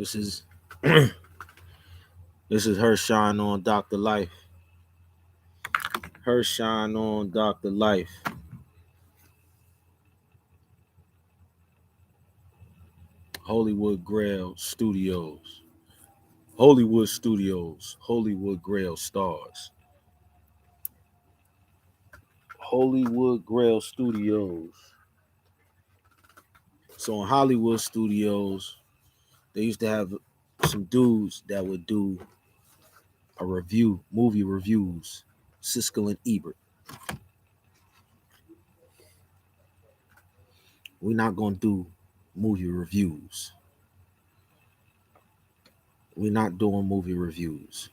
This is this is her shine on Dr. Life. Her shine on Dr. Life. Hollywood Grail Studios. Hollywood Studios. Hollywood Grail Stars. Hollywood Grail Studios. So in Hollywood Studios, they used to have some dudes that would do a review, movie reviews. Siskel and Ebert. We're not gonna do movie reviews. We're not doing movie reviews.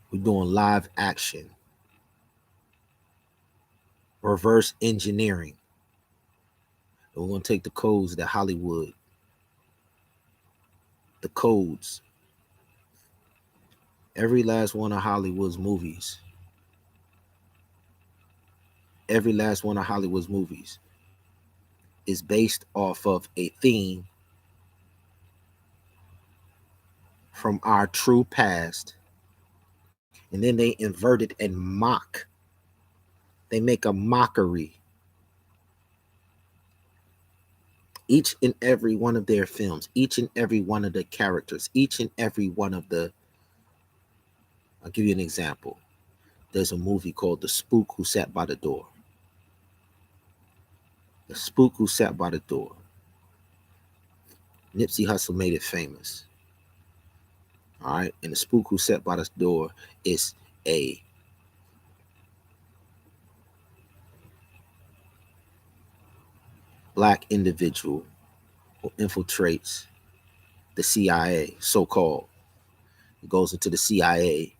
We're doing live action, reverse engineering. And we're gonna take the codes that Hollywood, the codes, every last one of Hollywood's movies, every last one of Hollywood's movies is based off of a theme from our true past, and then they invert it and mock. They make a mockery. Each and every one of their films, each and every one of the characters, each and every one of the, I'll give you an example. There's a movie called The Spook Who Sat by the Door. The Spook Who Sat by the Door. Nipsey Hussle made it famous. All right, and The Spook Who Sat by the Door is a black individual who infiltrates the CIA, so-called. He goes into the CIA.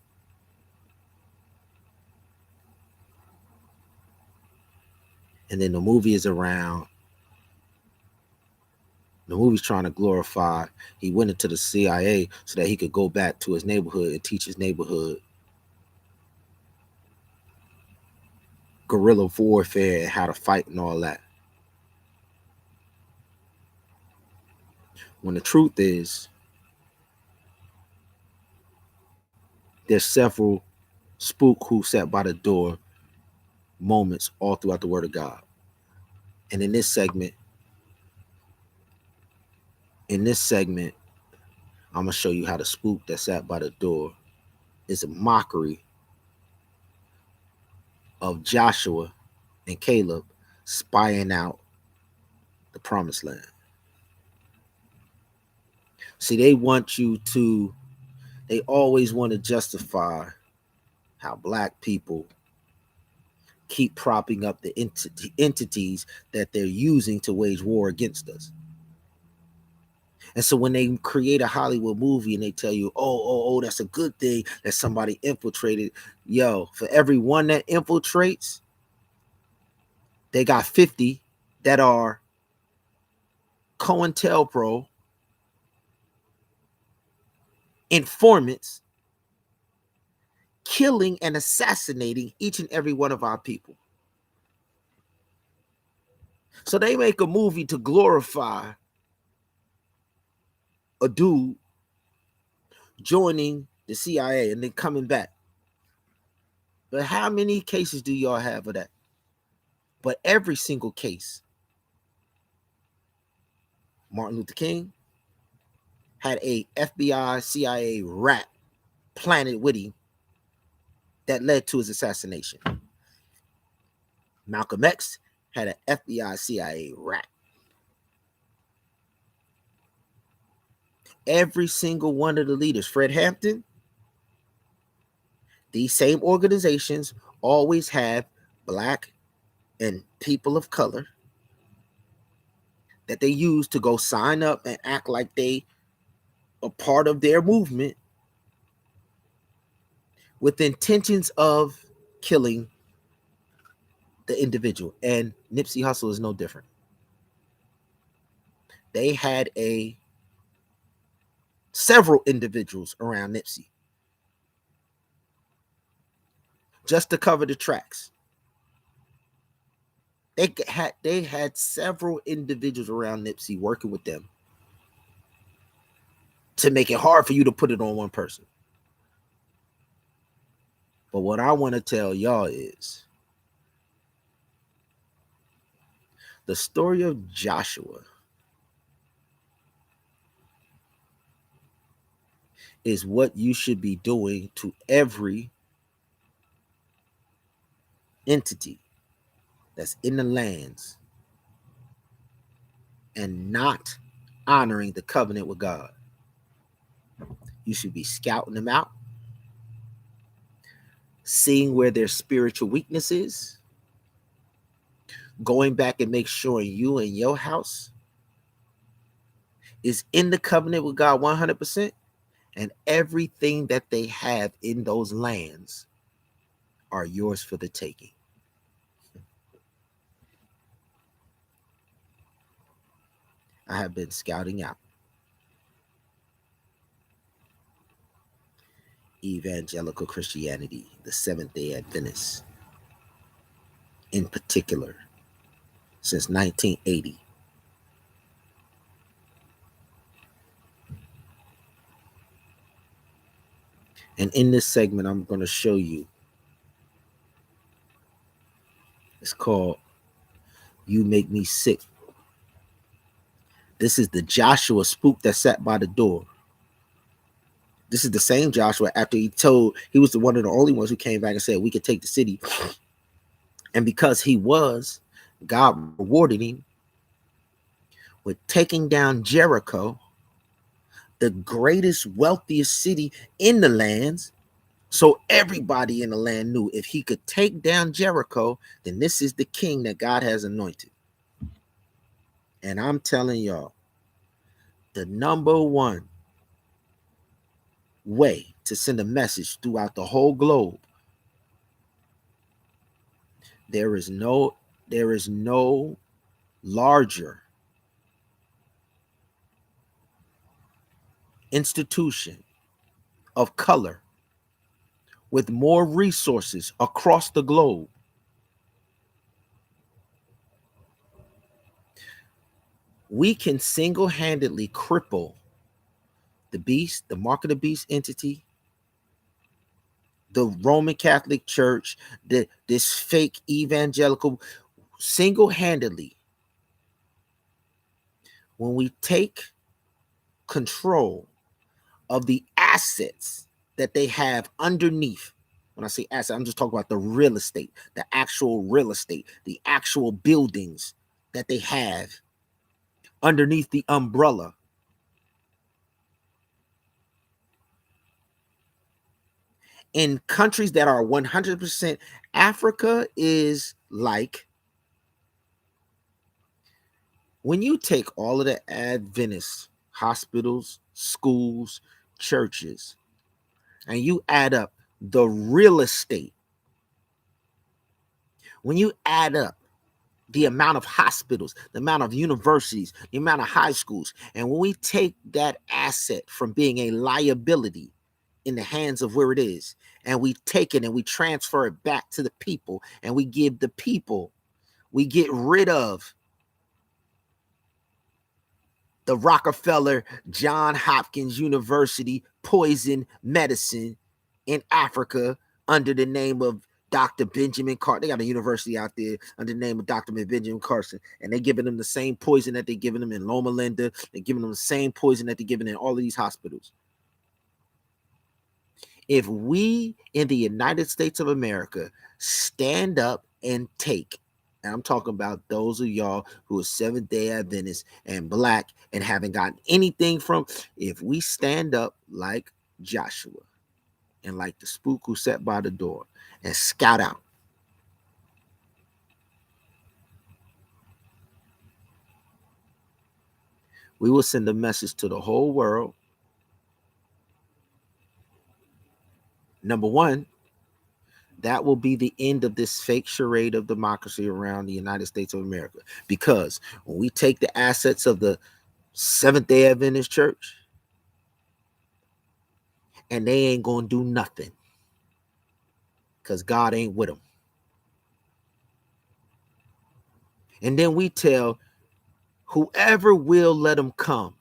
And then the movie is around. The movie's trying to glorify he went into the CIA so that he could go back to his neighborhood and teach his neighborhood guerrilla warfare and how to fight and all that. When the truth is, there's several Spook Who Sat by the Door moments all throughout the Word of God. And in this segment, I'm going to show you how the spook that sat by the door is a mockery of Joshua and Caleb spying out the promised land. See, they always want to justify how black people keep propping up the entities that they're using to wage war against us. And so when they create a Hollywood movie and they tell you, oh, that's a good thing that somebody infiltrated. Yo, for every one that infiltrates, they got 50 that are COINTELPRO informants killing and assassinating each and every one of our people. So they make a movie to glorify a dude joining the CIA and then coming back. But how many cases do y'all have of that? But every single case, Martin Luther King had a FBI, CIA rat planted with him that led to his assassination. Malcolm X had an FBI, CIA rat. Every single one of the leaders, Fred Hampton, these same organizations always have black and people of color that they use to go sign up and act like they are part of their movement with intentions of killing the individual. And Nipsey Hussle is no different. They had several individuals around Nipsey just to cover the tracks. They had several individuals around Nipsey working with them to make it hard for you to put it on one person. But what I want to tell y'all is the story of Joshua is what you should be doing to every entity that's in the lands and not honoring the covenant with God. You should be scouting them out, seeing where their spiritual weakness is, going back and make sure you and your house is in the covenant with God 100%, and everything that they have in those lands are yours for the taking. I have been scouting out evangelical Christianity, the Seventh-day Adventists in particular, since 1980. And in this segment, I'm going to show you. It's called You Make Me Sick. This is the Joshua spook that sat by the door. This is the same Joshua after he was one of the only ones who came back and said we could take the city. And because he was, God rewarded him with taking down Jericho, the greatest, wealthiest city in the lands. So everybody in the land knew if he could take down Jericho, then this is the king that God has anointed. And I'm telling y'all, the number one way to send a message throughout the whole globe, there is no larger institution of color with more resources across the globe. We can single-handedly cripple the beast, the mark of the beast entity, the Roman Catholic Church, this fake evangelical, single-handedly. When we take control of the assets that they have underneath. When I say asset, I'm just talking about the real estate, the actual real estate, the actual buildings that they have underneath the umbrella. In countries that are 100%, Africa is like, when you take all of the Adventist hospitals, schools, churches, and you add up the real estate, when you add up the amount of hospitals, the amount of universities, the amount of high schools, and when we take that asset from being a liability in the hands of where it is, and we take it and we transfer it back to the people, and we give the people, we get rid of the Rockefeller, John Hopkins University poison medicine in Africa under the name of Dr. Benjamin Carson. They got a university out there under the name of Dr. Benjamin Carson, and they're giving them the same poison that they're giving them in Loma Linda. They're giving them the same poison that they're giving in all of these hospitals. If we in the United States of America stand up and take, and I'm talking about those of y'all who are Seventh-day Adventists and Black and haven't gotten anything from, if we stand up like Joshua and like the spook who sat by the door and scout out, we will send a message to the whole world. Number one, that will be the end of this fake charade of democracy around the United States of America. Because when we take the assets of the Seventh-day Adventist Church and they ain't going to do nothing because God ain't with them. And then we tell whoever will let them come.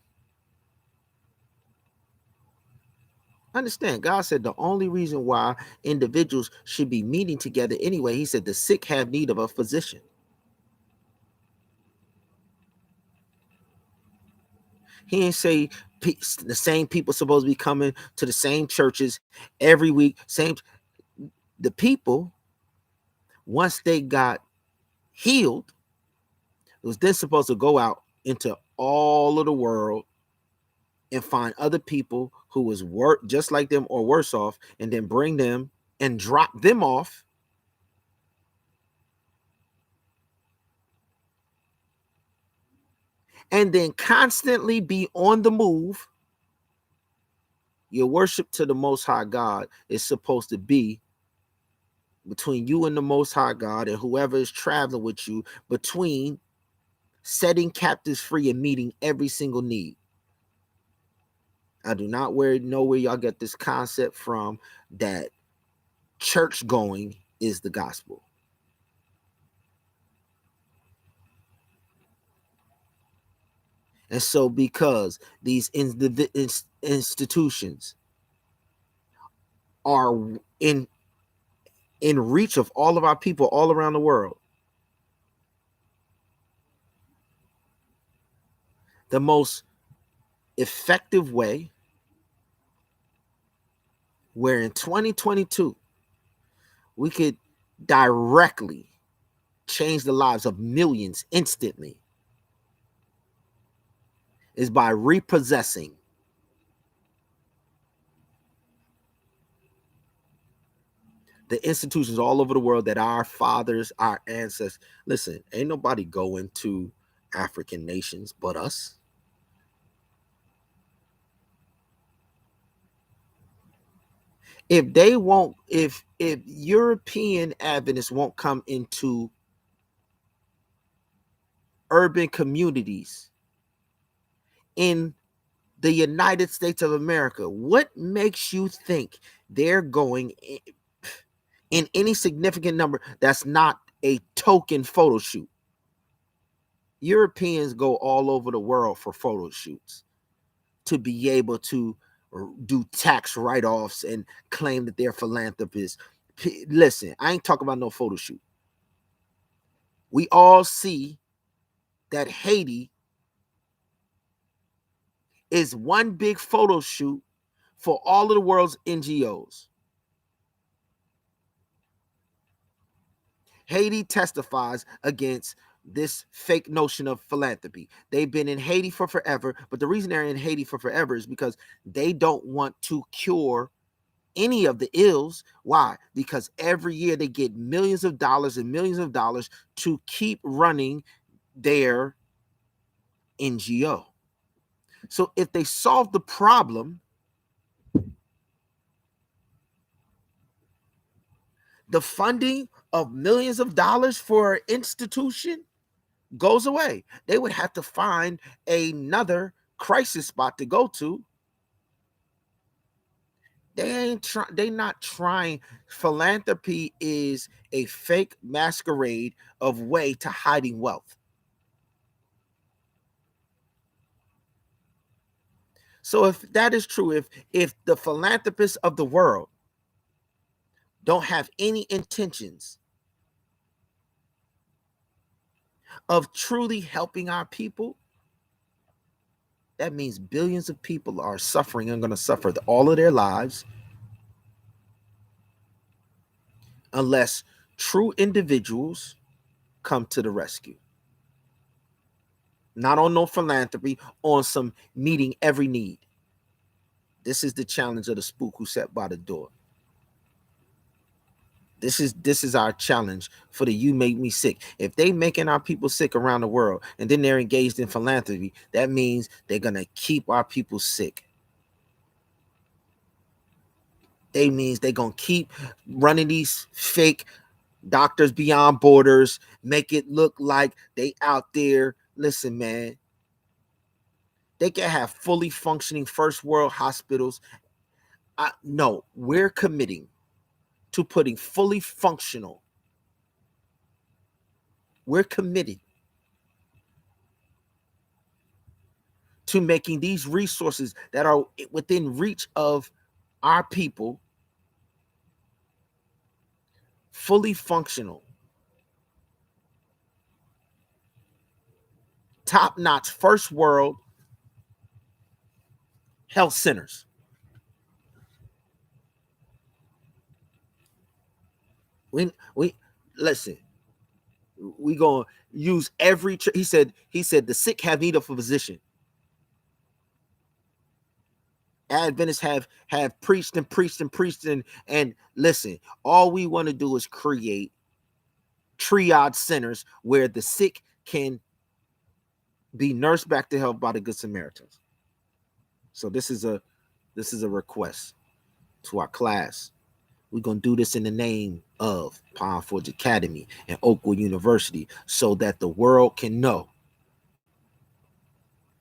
Understand, God said the only reason why individuals should be meeting together anyway, he said the sick have need of a physician. He didn't say the same people supposed to be coming to the same churches every week. Same, the people, once they got healed, it was then supposed to go out into all of the world and find other people who was just like them or worse off, and then bring them and drop them off, and then constantly be on the move. Your worship to the Most High God is supposed to be between you and the Most High God and whoever is traveling with you, between setting captives free and meeting every single need. I do not know where y'all get this concept from that church going is the gospel. And so because these institutions are in reach of all of our people all around the world, the most effective way where in 2022 we could directly change the lives of millions instantly is by repossessing the institutions all over the world that our fathers, our ancestors, listen, ain't nobody going to African nations but us. If they won't, if European Adventists won't come into urban communities in the United States of America, what makes you think they're going in any significant number that's not a token photo shoot? Europeans go all over the world for photo shoots to be able to do tax write-offs and claim that they're philanthropists. Listen, I ain't talking about no photo shoot. We all see that Haiti is one big photo shoot for all of the world's NGOs. Haiti testifies against this fake notion of philanthropy. They've been in Haiti for forever, but the reason they're in Haiti for forever is because they don't want to cure any of the ills. Why? Because every year they get millions of dollars and millions of dollars to keep running their NGO. So if they solve the problem, the funding of millions of dollars for an institution goes away. They would have to find another crisis spot to go to. They not trying. Philanthropy is a fake masquerade of way to hiding wealth. So if that is true, if the philanthropists of the world don't have any intentions of truly helping our people, that means billions of people are suffering and going to suffer all of their lives unless true individuals come to the rescue. Not on no philanthropy, on some meeting every need. This is the challenge of the spook who sat by the door. This is our challenge for the You Make Me Sick. If they making our people sick around the world and then they're engaged in philanthropy, that means they're gonna keep our people sick. They means they're gonna keep running these fake doctors beyond borders, make it look like they out there. Listen, man, they can have fully functioning first world hospitals. No, we're committing to putting fully functional. We're committed to making these resources that are within reach of our people fully functional, top-notch, first world health centers. We listen. We gonna use every. He said the sick have need of a physician. Adventists have preached and preached and preached and listen. All we want to do is create triage centers where the sick can be nursed back to health by the Good Samaritans. So this is a request to our class. We're going to do this in the name of Palm Forge Academy and Oakwood University so that the world can know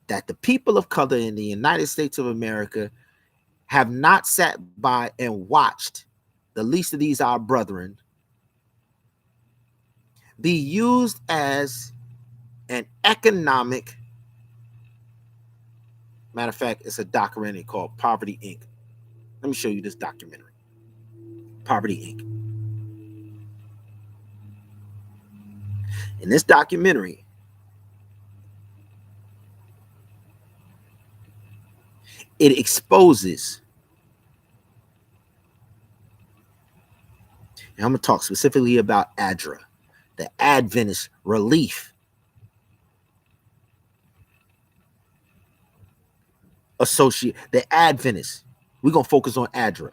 that the people of color in the United States of America have not sat by and watched the least of these our brethren be used as an economic, matter of fact, it's a documentary called Poverty Inc. Let me show you this documentary. Poverty Inc. In this documentary, it exposes, and I'm going to talk specifically about ADRA, the Adventist Relief Associate, the Adventists. We're going to focus on ADRA.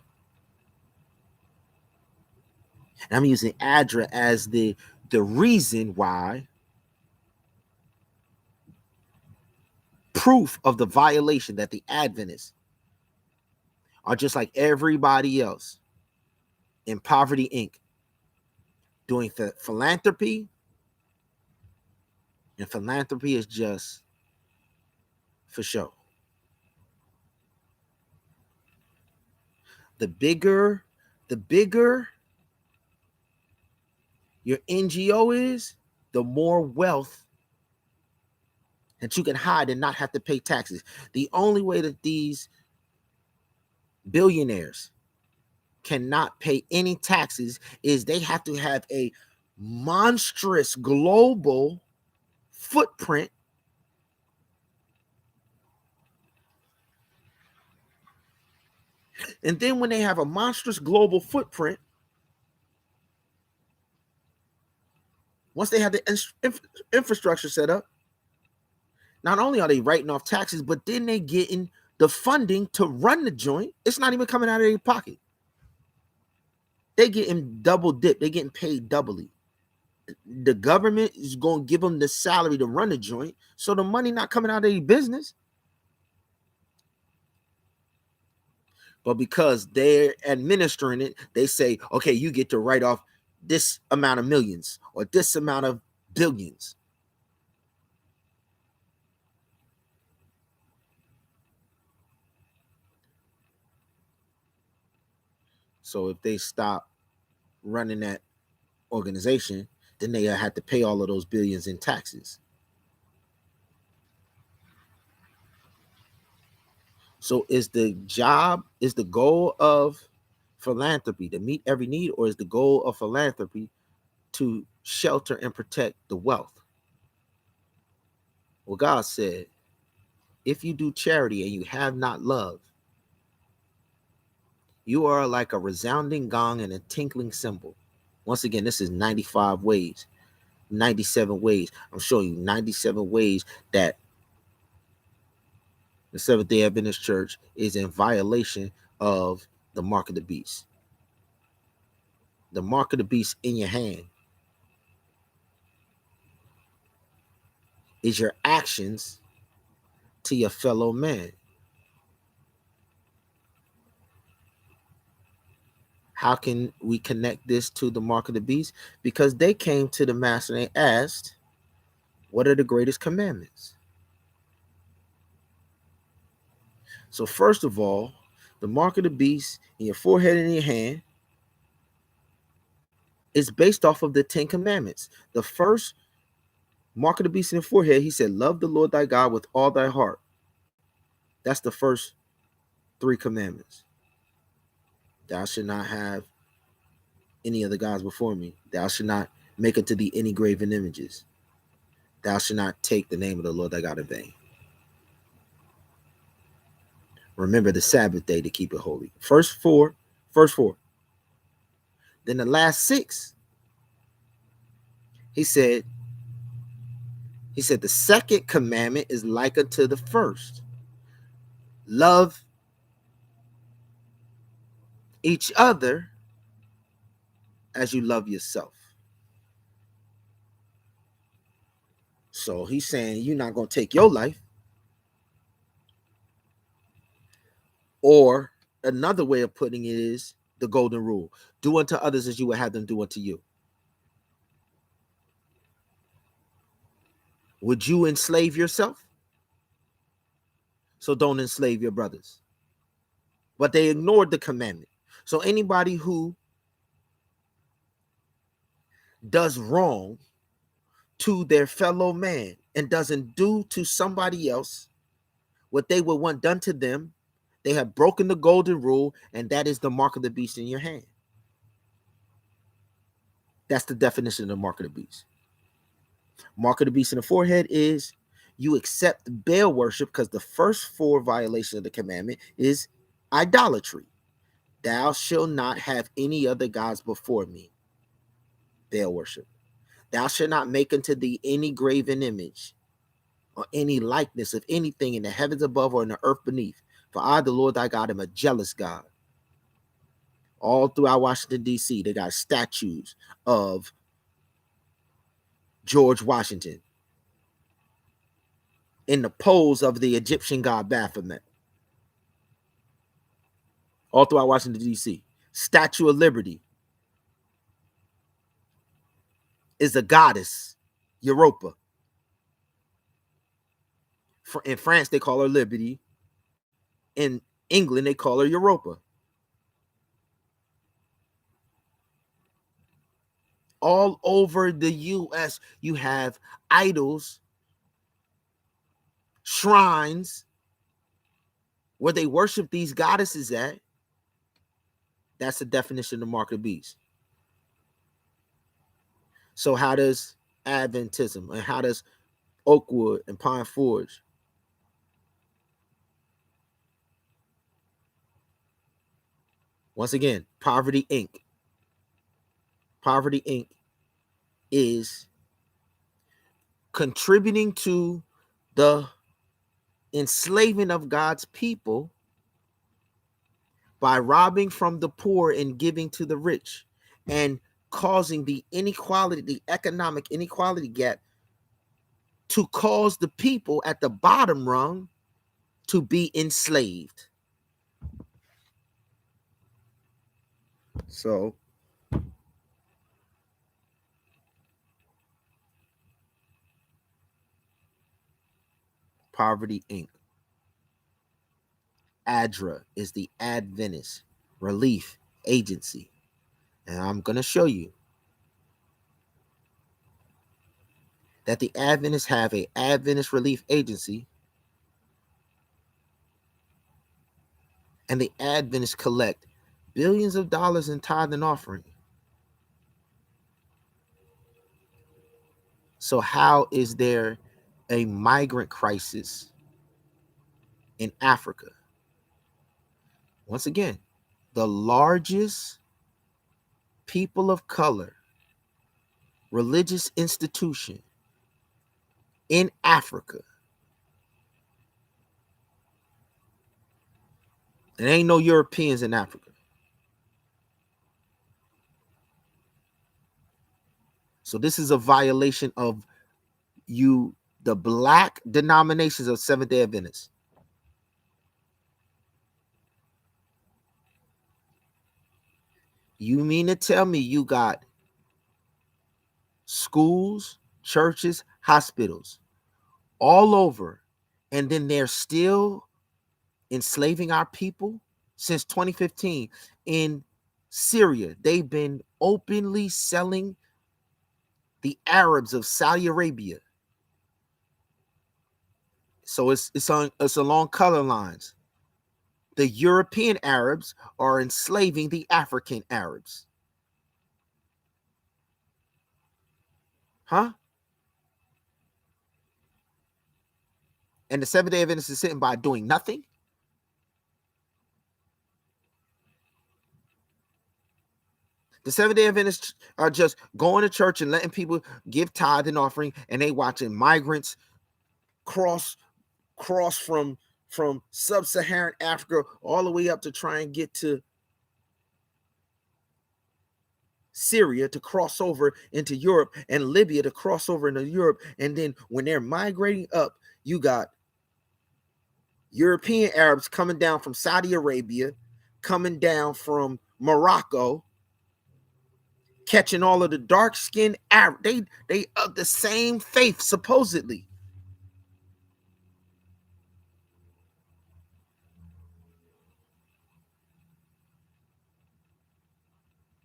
And I'm using ADRA as the reason why, proof of the violation that the Adventists are just like everybody else in Poverty Inc. doing philanthropy, and philanthropy is just for show. The bigger your NGO is, the more wealth that you can hide and not have to pay taxes. The only way that these billionaires cannot pay any taxes is they have to have a monstrous global footprint and then when they have a monstrous global footprint, once they have the infrastructure set up, not only are they writing off taxes, but then they getting the funding to run the joint. It's not even coming out of their pocket. They getting double dip. They getting paid doubly. The government is going to give them the salary to run the joint, so the money not coming out of their business. But because they're administering it, they say, okay, you get to write off this amount of millions or this amount of billions. So if they stop running that organization, then they have to pay all of those billions in taxes. So is the goal of philanthropy to meet every need, or is the goal of philanthropy to shelter and protect the wealth? Well, God said, if you do charity and you have not love, you are like a resounding gong and a tinkling cymbal. Once again, this is 95 ways, 97 ways. I'm showing you 97 ways that the Seventh-day Adventist Church is in violation of the mark of the beast. The mark of the beast in your hand is your actions to your fellow man. How can we connect this to the mark of the beast? Because they came to the master and they asked, what are the greatest commandments? So first of all, the mark of the beast in your forehead and in your hand is based off of the 10 commandments. The first mark of the beast in the forehead, he said, love the Lord thy God with all thy heart. That's the first 3 commandments. Thou shalt not have any other gods before me. Thou shalt not make unto thee any graven images. Thou shalt not take the name of the Lord thy God in vain. Remember the Sabbath day to keep it holy. First four. Then the last 6, he said the second commandment is like unto the first. Love each other as you love yourself. So he's saying you're not going to take your life. Or another way of putting it is the golden rule. Do unto others as you would have them do unto you. Would you enslave yourself? So don't enslave your brothers. But they ignored the commandment. So anybody who does wrong to their fellow man and doesn't do to somebody else what they would want done to them, they have broken the golden rule, and that is the mark of the beast in your hand. That's the definition of the mark of the beast. Mark of the beast in the forehead is you accept Baal worship, because the first 4 violations of the commandment is idolatry. Thou shalt not have any other gods before me. Baal worship. Thou shalt not make unto thee any graven image or any likeness of anything in the heavens above or in the earth beneath. For I, the Lord thy God, am a jealous God. All throughout Washington, D.C., they got statues of George Washington in the pose of the Egyptian god Baphomet. All throughout Washington, D.C. Statue of Liberty is a goddess, Europa. In France, they call her Liberty. In England, they call her Europa. All over the U.S., you have idols, shrines, where they worship these goddesses at. That's the definition of the mark of the beast. So how does Adventism and how does Oakwood and Pine Forge? Once again, Poverty Inc. Poverty Inc. is contributing to the enslaving of God's people by robbing from the poor and giving to the rich, and causing the inequality, the economic inequality gap, to cause the people at the bottom rung to be enslaved. So Poverty Inc. ADRA is the Adventist Relief Agency. And I'm going to show you that the Adventists have an Adventist Relief Agency, and the Adventists collect billions of dollars in tithe and offering. So how is there a migrant crisis in Africa? Once again, the largest people of color religious institution in Africa. There ain't no Europeans in Africa. So this is a violation of the black denominations of Seventh-day Adventists. You mean to tell me you got schools, churches, hospitals all over, and then they're still enslaving our people? Since 2015 in Syria, they've been openly selling the Arabs of Saudi Arabia. So it's along color lines. the European Arabs are enslaving the African Arabs. Huh? And the Seventh-day Adventists is sitting by doing nothing? The Seventh-day Adventists are just going to church and letting people give tithe and offering, and they watching migrants cross from sub-Saharan Africa all the way up to try and get to Syria, to cross over into Europe, and Libya to cross over into Europe. And then when they're migrating up, you got European Arabs coming down from Saudi Arabia, coming down from Morocco, catching all of the dark-skinned Arab. They of the same faith, supposedly.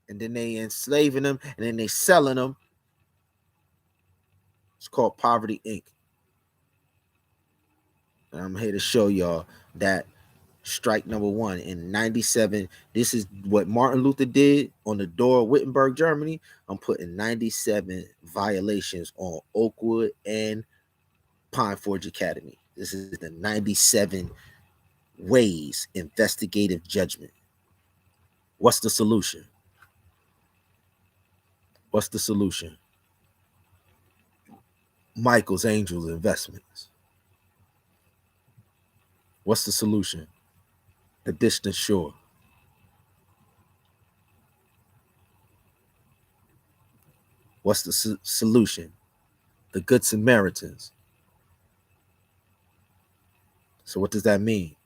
And then they enslaving them, and then they selling them. It's called Poverty Inc. And I'm here to show y'all that strike number one in 97. This is what Martin Luther did on the door of Wittenberg, Germany. I'm putting 97 violations on Oakwood and Pine Forge Academy. This is the 97 Ways investigative judgment. What's the solution? What's the solution? Michael's Angels Investments. What's the solution? The Distant Shore. What's the solution? The Good Samaritans. So what does that mean?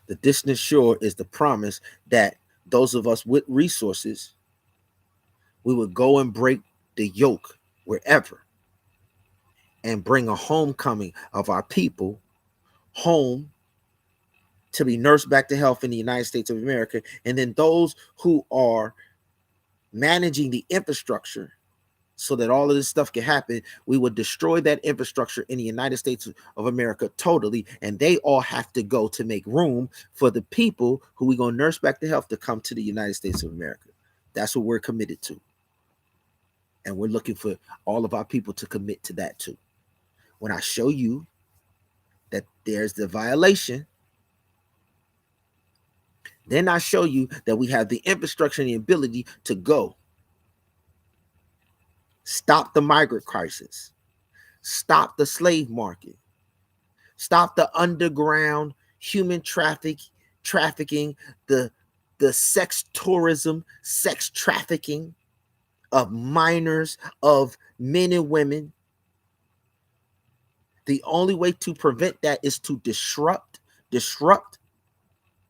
The Distant Shore is the promise that those of us with resources, we would go and break the yoke wherever and bring a homecoming of our people home to be nursed back to health in the United States of America. And then those who are managing the infrastructure so that all of this stuff can happen, we would destroy that infrastructure in the United States of America totally, and they all have to go to make room for the people who we're going to nurse back to health to come to the United States of America. That's what we're committed to. And we're looking for all of our people to commit to that too. When I show you that there's the violation, then I show you that we have the infrastructure and the ability to go stop the migrant crisis, stop the slave market, stop the underground human trafficking, the sex tourism, sex trafficking of minors, of men and women. The only way to prevent that is to disrupt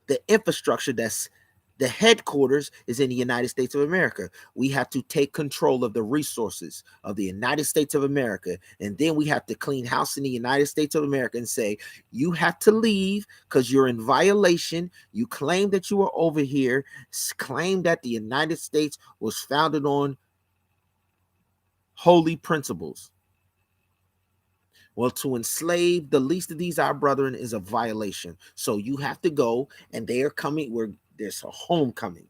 the infrastructure. That's the headquarters is in the United States of America. We have to take control of the resources of the United States of America. And then we have to clean house in the United States of America and say, you have to leave because you're in violation. You claim that you were over here, claim that the United States was founded on holy principles. Well, to enslave the least of these our brethren is a violation. So you have to go, and they are coming where there's a homecoming.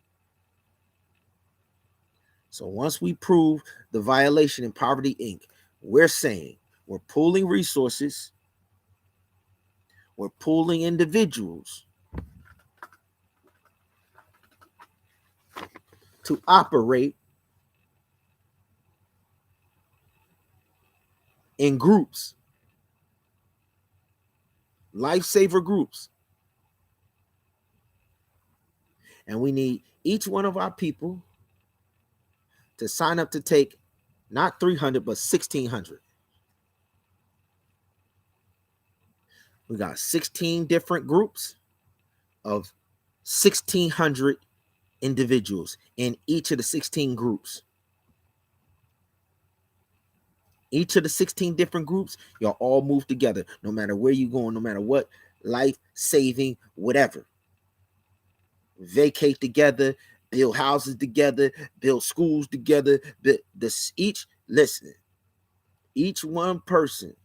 So once we prove the violation in Poverty Inc., we're saying we're pooling resources, we're pooling individuals to operate in groups. Lifesaver groups. And we need each one of our people to sign up to take not 300, but 1,600. We got 16 different groups of 1,600 individuals in each of the 16 groups. Each of the 16 different groups, y'all all move together, no matter where you're going, no matter what, life-saving, whatever. Vacate together, build houses together, build schools together. Each one person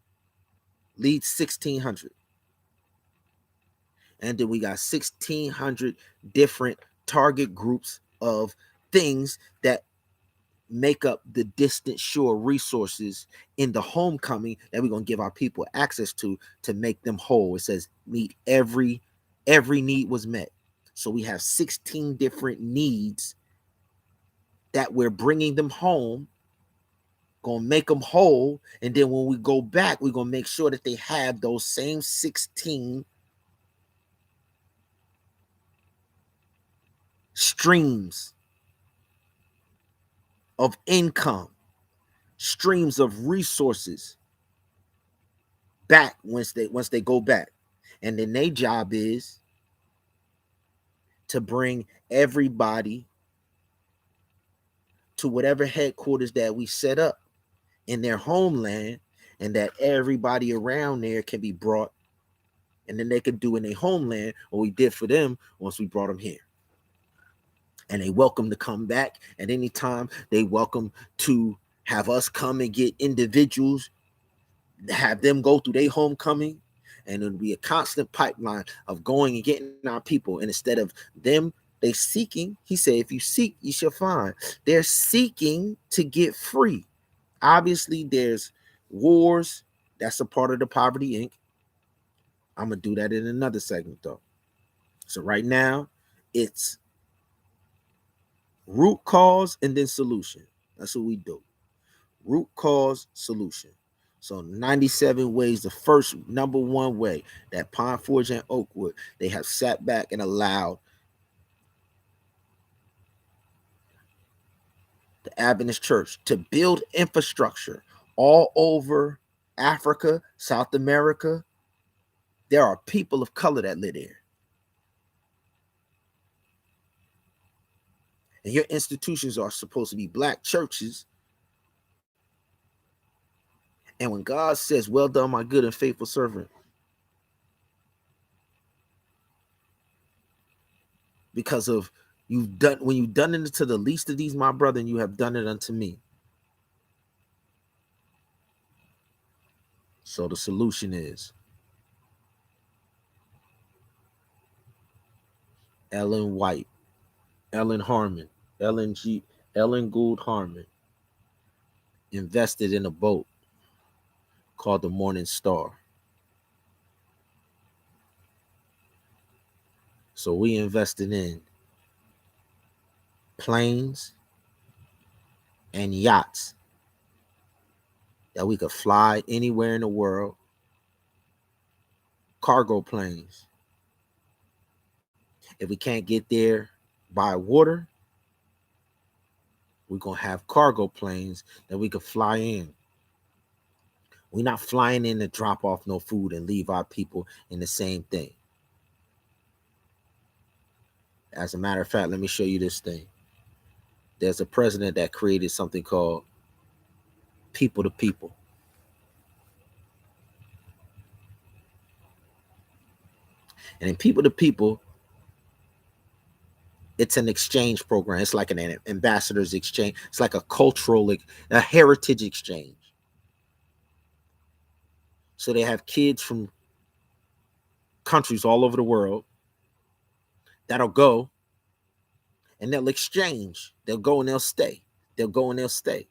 leads 1,600. And then we got 1,600 different target groups of things that make up the distant shore resources in the homecoming that we're going to give our people access to make them whole. It says meet every need was met. So we have 16 different needs that we're bringing them home, going to make them whole. And then when we go back, we're going to make sure that they have those same 16 streams of income, streams of resources back once they go back. And then their job is to bring everybody to whatever headquarters that we set up in their homeland, and that everybody around there can be brought, and then they can do in their homeland what we did for them once we brought them here. And they welcome to come back at any time. They welcome to have us come and get individuals, have them go through their homecoming, and it'll be a constant pipeline of going and getting our people. And instead of them, they seeking, he said, if you seek, you shall find. They're seeking to get free. Obviously, there's wars. That's a part of the Poverty Inc. I'm going to do that in another segment, though. So right now, it's root cause and then solution. That's what we do. Root cause, solution. So 97 ways, the first number one way that Pine Forge and Oakwood, they have sat back and allowed the Adventist Church to build infrastructure all over Africa, South America. There are people of color that live there. And your institutions are supposed to be black churches. And when God says, well done, my good and faithful servant, because of when you've done it to the least of these, my brother, and you have done it unto me. So the solution is Ellen White, Ellen Harmon, Ellen Gould Harmon invested in a boat called the Morning Star. So we invested in planes and yachts that we could fly anywhere in the world, cargo planes. If we can't get there by water, we're going to have cargo planes that we could fly in. We're not flying in to drop off no food and leave our people in the same thing. As a matter of fact, let me show you this thing. There's a president that created something called People to People. And in People to People, it's an exchange program. It's like an ambassador's exchange. It's like a cultural, a heritage exchange. So they have kids from countries all over the world that'll go and they'll exchange. They'll go and they'll stay. They'll go and they'll stay.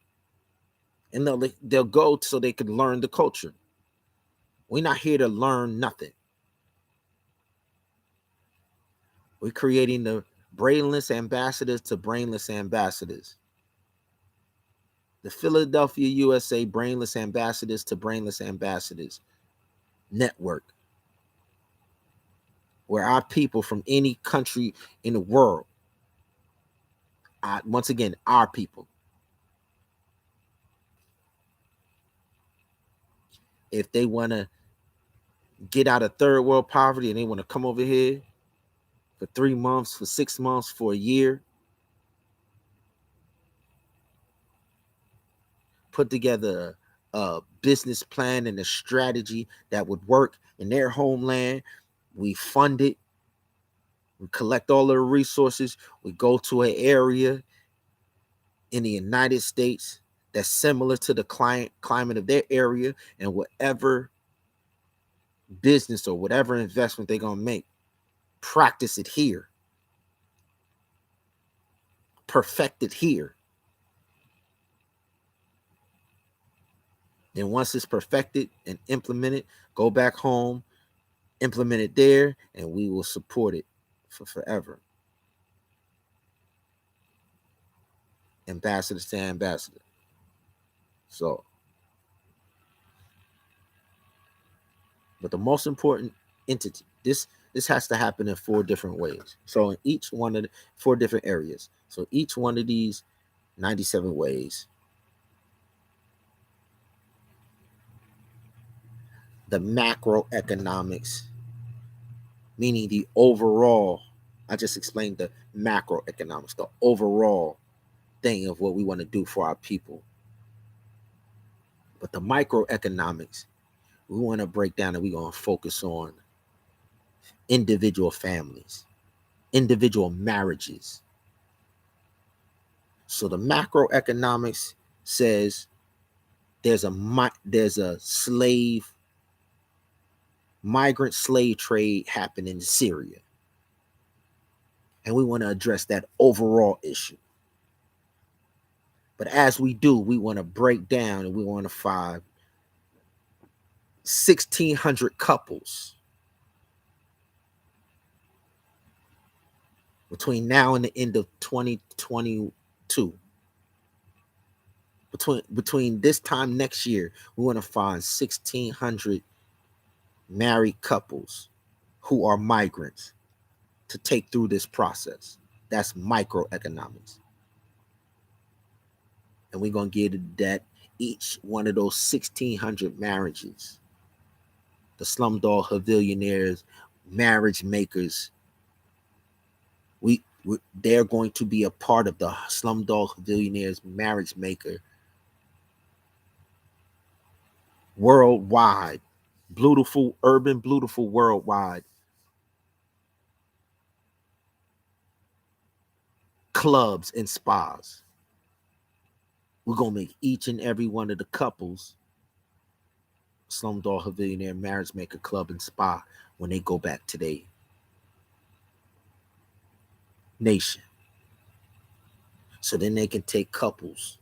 And they'll go so they could learn the culture. We're not here to learn nothing. We're creating the brainless ambassadors to brainless ambassadors. The Philadelphia, USA brainless ambassadors to brainless ambassadors network, where our people from any country in the world, once again, our people, if they want to get out of third world poverty and they want to come over here for 3 months, for 6 months, for a year, put together a business plan and a strategy that would work in their homeland. We fund it. We collect all of the resources. We go to an area in the United States that's similar to the climate of their area, and whatever business or whatever investment they're going to make, practice it here, perfect it here. Then once it's perfected and implemented, go back home, implement it there, and we will support it for forever. Ambassador to ambassador. So, but the most important entity, this has to happen in 4 different ways. So in each one of the 4 different areas. So each one of these 97 ways, the macroeconomics, meaning the overall, I just explained the macroeconomics, the overall thing of what we want to do for our people. But the microeconomics, we want to break down, and we're going to focus on individual families, individual marriages. So the macroeconomics says there's a migrant slave trade happening in Syria. And we want to address that overall issue. But as we do, we want to break down, and we want to find 1,600 couples between now and the end of 2022. Between this time next year, we want to find 1,600 married couples who are migrants to take through this process. That's microeconomics. And we're going to get that each one of those 1,600 marriages, the Slumdog Havillionaires, marriage makers, they're going to be a part of the Slumdog Havillionaires marriage maker worldwide, urban beautiful worldwide clubs and spas. We're going to make each and every one of the couples Slumdog Havillionaire marriage maker club and spa when they go back to their nation. So then they can take couples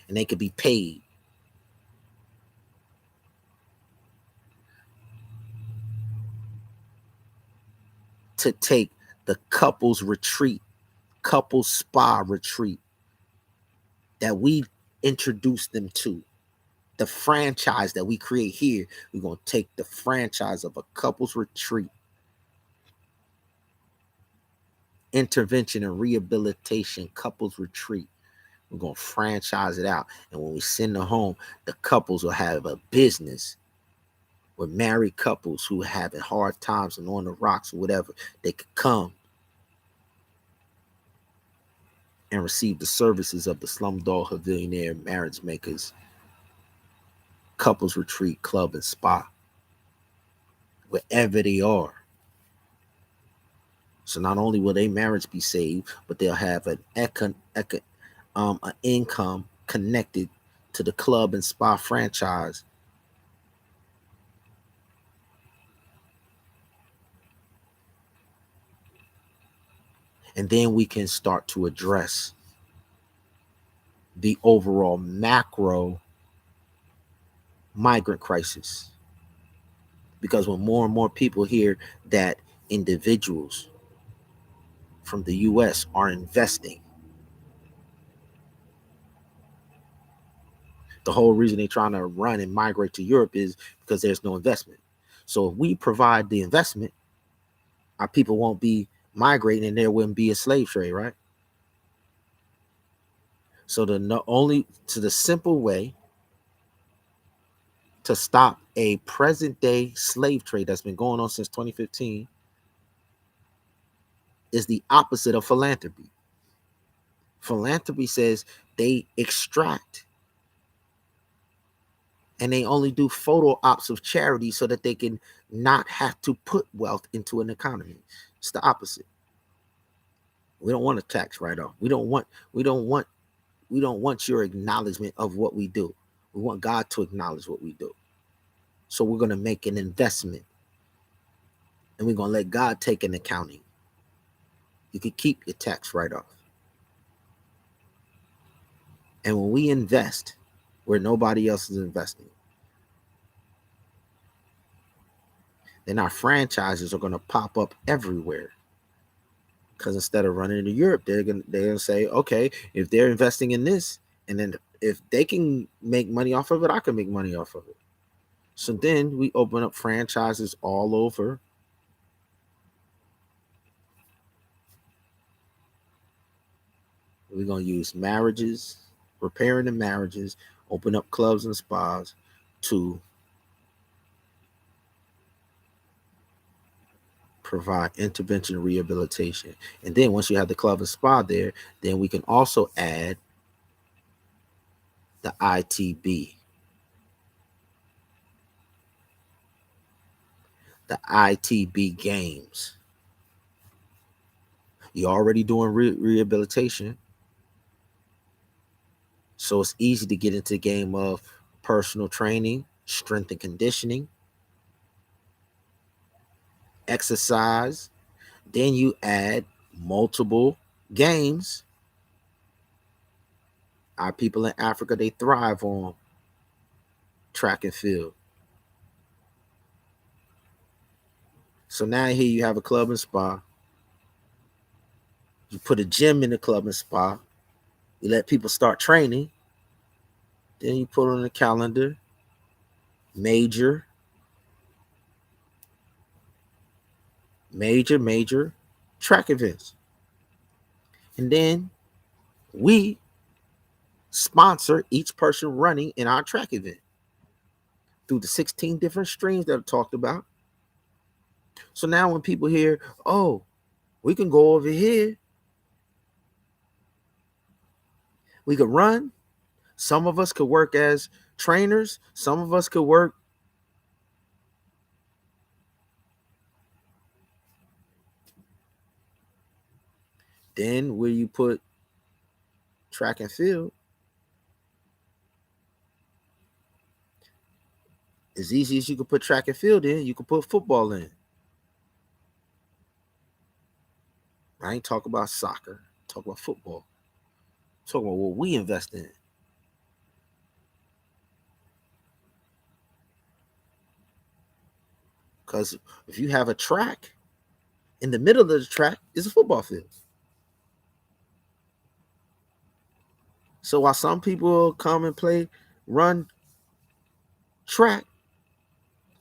and they can be paid to take the couples retreat, couples spa retreat that we introduce them to. The franchise that we create here, we're going to take the franchise of a couples retreat, intervention and rehabilitation couples retreat. We're going to franchise it out. And when we send them home, the couples will have a business with married couples who are having hard times and on the rocks or whatever. They could come and receive the services of the Slumdog Havillionaire marriage makers couples retreat club and spa, wherever they are. So not only will their marriage be saved, but they'll have an income connected to the club and spa franchise. And then we can start to address the overall macro migrant crisis. Because when more and more people hear that individuals from the US are investing, the whole reason they're trying to run and migrate to Europe is because there's no investment. So if we provide the investment, our people won't be migrating and there wouldn't be a slave trade, right? So the simple way to stop a present day slave trade that's been going on since 2015 is the opposite of philanthropy. Philanthropy says they extract and they only do photo ops of charity so that they can not have to put wealth into an economy. It's the opposite. We don't want a tax write-off. We don't want your acknowledgement of what we do. We want God to acknowledge what we do. So we're going to make an investment and we're going to let God take an accounting. You can keep your tax write-off. And when we invest where nobody else is investing, then our franchises are going to pop up everywhere. Because instead of running to Europe, they're gonna say, okay, if they're investing in this, and then if they can make money off of it, I can make money off of it. So then we open up franchises all over. We're gonna use marriages, repairing the marriages, open up clubs and spas to provide intervention rehabilitation. And then once you have the club and spa there, then we can also add the ITB. The ITB games. You're already doing rehabilitation. So it's easy to get into the game of personal training, strength and conditioning, exercise. Then you add multiple games. Our people in Africa, they thrive on track and field. So now here you have a club and spa. You put a gym in the club and spa. You let people start training. Then you put on the calendar major track events. And then we sponsor each person running in our track event through the 16 different streams that I talked about. So now when people hear, oh, we can go over here, we could run. Some of us could work as trainers. Some of us could work then where you put track and field. As easy as you could put track and field in, you could put football in. I ain't talk about soccer, talk about football. Talk about what we invest in. Because if you have a track, in the middle of the track is a football field. So while some people come and run track,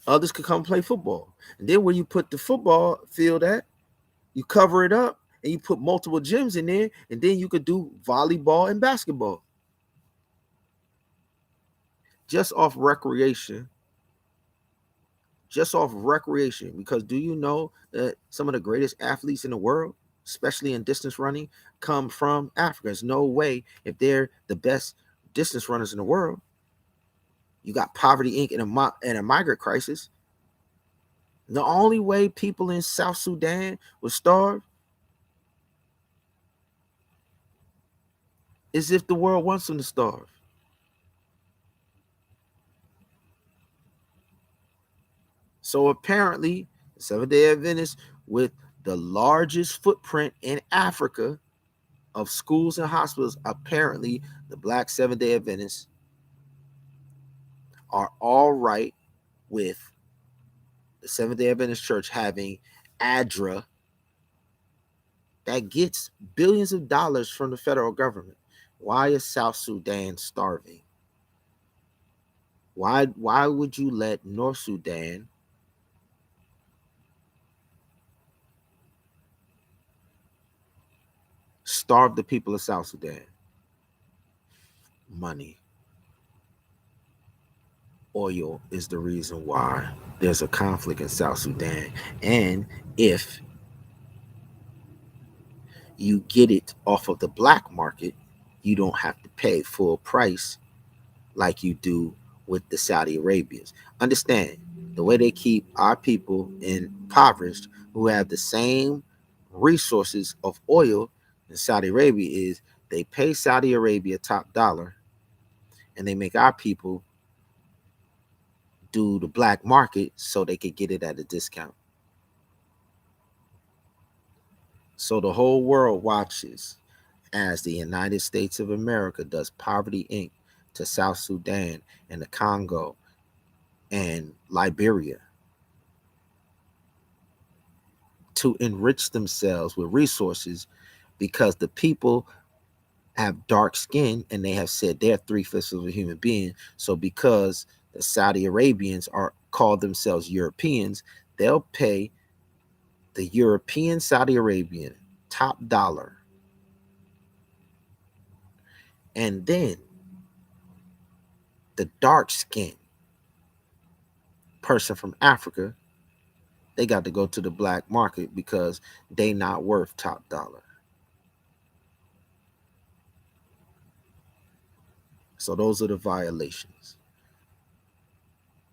others could come play football. And then where you put the football field at, you cover it up and you put multiple gyms in there, and then you could do volleyball and basketball. Just off recreation. Because do you know that some of the greatest athletes in the world, especially in distance running, come from Africa? There's no way, if they're the best distance runners in the world, you got Poverty Inc. and a migrant crisis. The only way people in South Sudan would starve is if the world wants them to starve. So apparently, the Seventh-day Adventists, with the largest footprint in Africa of schools and hospitals, apparently the Black Seventh-day Adventists are all right with the Seventh-day Adventist Church having ADRA that gets billions of dollars from the federal government. Why is South Sudan starving? Why would you let North Sudan starve the people of South Sudan? Money. Oil is the reason why there's a conflict in South Sudan. And if you get it off of the black market, you don't have to pay full price like you do with the Saudi Arabians. Understand, the way they keep our people impoverished who have the same resources of oil in Saudi Arabia is they pay Saudi Arabia top dollar and they make our people do the black market so they could get it at a discount. So the whole world watches as the United States of America does Poverty Inc. to South Sudan and the Congo and Liberia to enrich themselves with resources, because the people have dark skin and they have said they're 3/5 of a human being. So because the Saudi Arabians are called themselves Europeans, they'll pay the European Saudi Arabian top dollar. And then the dark skin person from Africa, they got to go to the black market because they not worth top dollar. So those are the violations.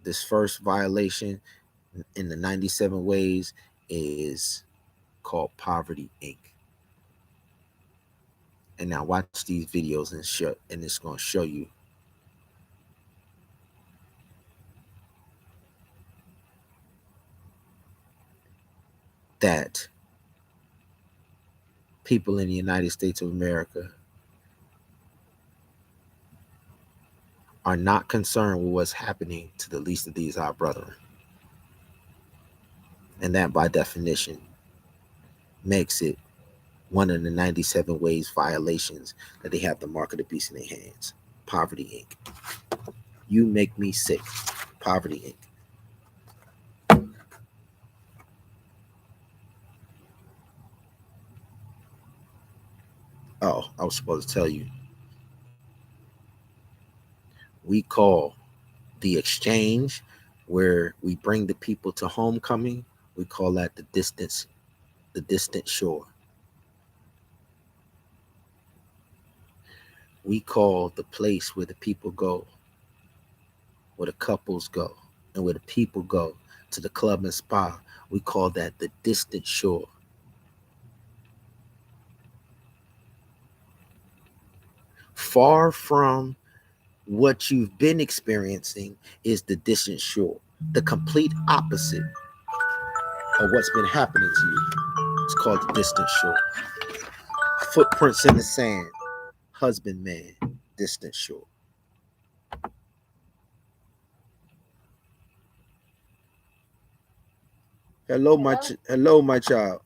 This first violation in the 97 ways is called Poverty Inc. And now watch these videos and it's going to show you that people in the United States of America are not concerned with what's happening to the least of these our brethren. And that by definition makes it one of the 97 ways violations that they have the mark of the beast in their hands. Poverty Inc. You make me sick. Poverty Inc. Oh, I was supposed to tell you. We call the exchange where we bring the people to homecoming, we call that the distant shore. We call the place where the people go, where the couples go, and where the people go to the club and spa, we call that the distant shore. Far from what you've been experiencing is the distant shore, the complete opposite of what's been happening to you. It's called the distant shore. Footprints in the sand, husbandman, distant shore. Hello, my child.